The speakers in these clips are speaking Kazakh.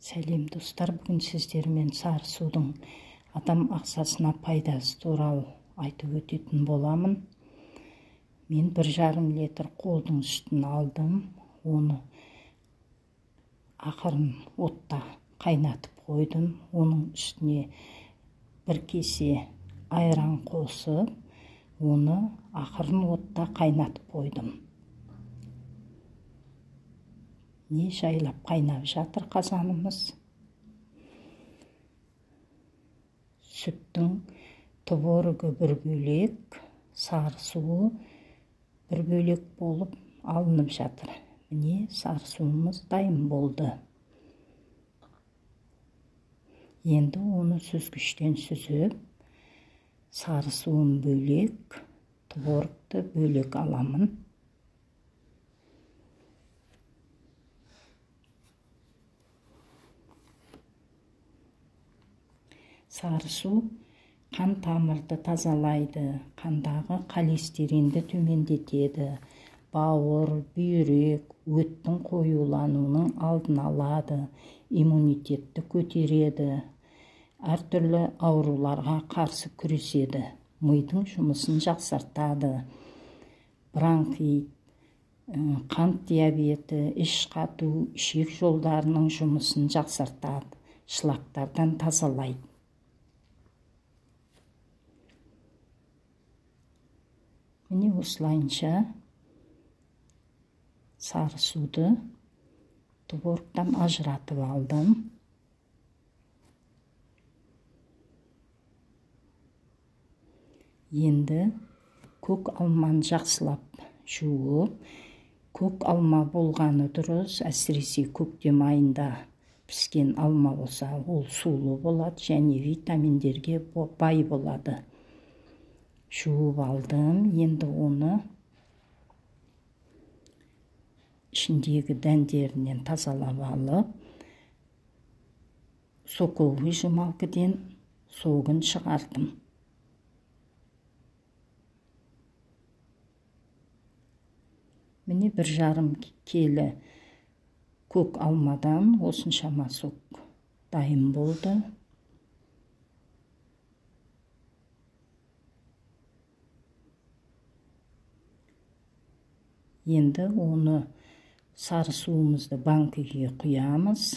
Сәлем достар, бүгін сіздермен сары судың адам ағзасына пайдасы туралы айтып өтетін боламын. Мен 1,5 литр қолдың сүтін алдым. Оны ақырын отта қайнатып қойдым. Оның үстіне 1 кесе айран қосып, оны ақырын отта қайнатып қойдым. Не жайлап қайнап жатыр қазанымыз. Сүттің творогы 1 бөлек, сары суы 1 бөлек болып алынып жатыр. Міне сары суымыз дайын болды. Енді оны сүзгіштен сүзіп, сары суын бөлек, творогты бөлек аламын. Сары су қан тамырды тазалайды, қандағы холестеринді төмендетеді, бауыр, бүйрек, өттің қоюлануының алдын алады, иммунитетті көтереді, әртүрлі ауруларға қарсы күреседі, мидың жұмысын жақсартады, бронхит, қант диабеті, іш қату, ішек жолдарының жұмысын жақсартады, шлактардан тазалайды. Міне осылайынша сары суды творогтан ажыратып алдым. Енді көк алманы жақсылап жуып, көк алма болғаны дұрыс, әсіресе көктем айында піскен алма болса, ол сулы болады және витаминдерге бай болады. Жуып алдым. Енді оны ішіндегі дәндерінен тазалап алып, соковый жумалкіден согын шығардым. Міне 1,5 келі көк алмадан осыншама сок дайын болды. Енді оны сары суымызды банкіге құямыз.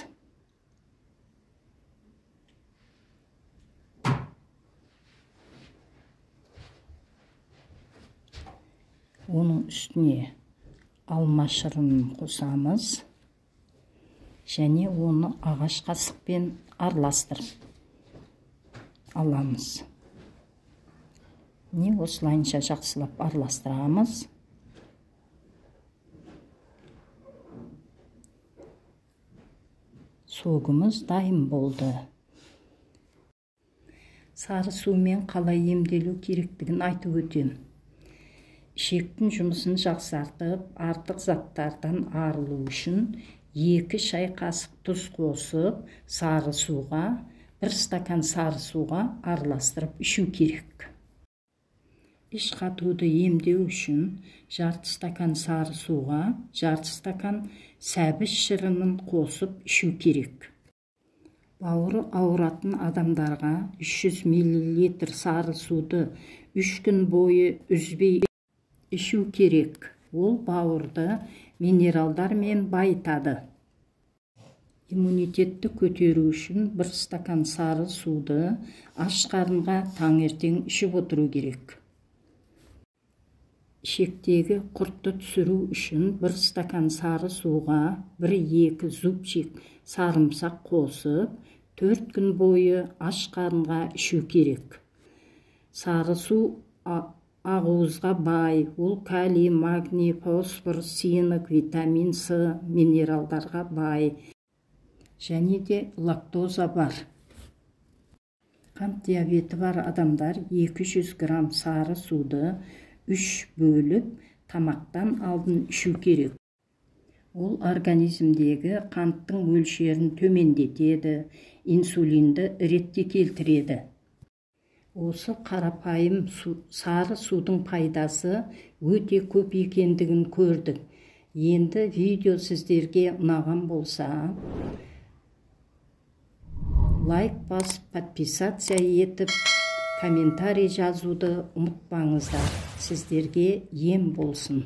Оның үстіне алма шырынын қосамыз және оны ағаш қасықпен араластырып аламыз. Не осылайынша жақсылап араластырамыз. Согымыз дайын болды. Сары сумен қалай емделу керектігін айтып өтем. Ішектің жұмысын жақсартып, артық заттардан арылу үшін 2 шай қасық тұз қосып, сары суға, 1 стакан сары суға араластырып ішу керек. Іш қатуды емдеу үшін жарты стакан сары суға, жарты стакан сәбіз шырынын қосып ішу керек. Бауыры ауыратын адамдарға 300 мл сары суды 3 күн бойы үзбей ішу керек. Ол бауырды минералдармен байытады. Иммунитетті көтеру үшін 1 стакан сары суды аш қарынға таңертең ішіп отыру керек. Ішектегі құртты түсіру үшін 1 стакан сары суға 1-2 зубчик сарымсақ қосып, 4 күн бойы аш қарынға ішу керек. Сары су ақуызға бай, ол калий, магний, фосфор, цинк, витамин С, минералдарға бай. Және де лактоза бар. Қант диабеті бар адамдар 200 грамм сары суды 3 бөліп тамақтан алдын ішу керек. Ол организмдегі қанттың мөлшерін төмендетеді, инсулинді ретке келтіреді. Осы қарапайым сары судың пайдасы өте көп екендігін көрдік. Енді видео сіздерге ұнаған болса, лайк басып, подписация етіп, комментарий жазуды ұмытпаңыздар. Сіздерге ем болсын.